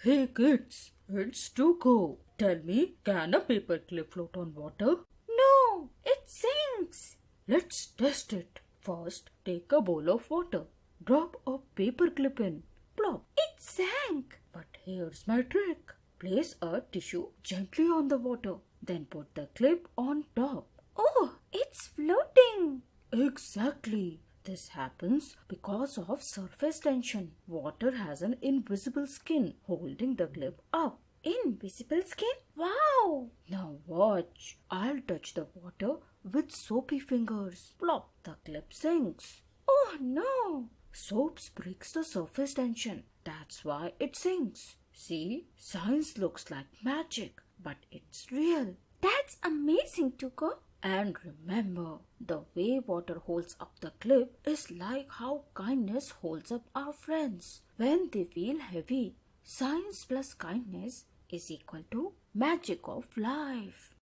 Hey kids, it's Tuko. Tell me, can a paperclip float on water? No, it sinks. Let's test it. First, take a bowl of water. Drop a paperclip in. Plop. It sank. But here's my trick. Place a tissue gently on the water. Then put the clip on top. Oh, it's floating. Exactly. This happens because of surface tension. Water has an invisible skin holding the clip up. Invisible skin? Wow! Now watch. I'll touch the water with soapy fingers. Plop. The clip sinks. Oh no! Soap breaks the surface tension. That's why it sinks. See, science looks like magic, but it's real. That's amazing, Tuko. And remember, the way water holds up the clip is like how kindness holds up our friends when they feel heavy. Science plus kindness is equal to magic of life.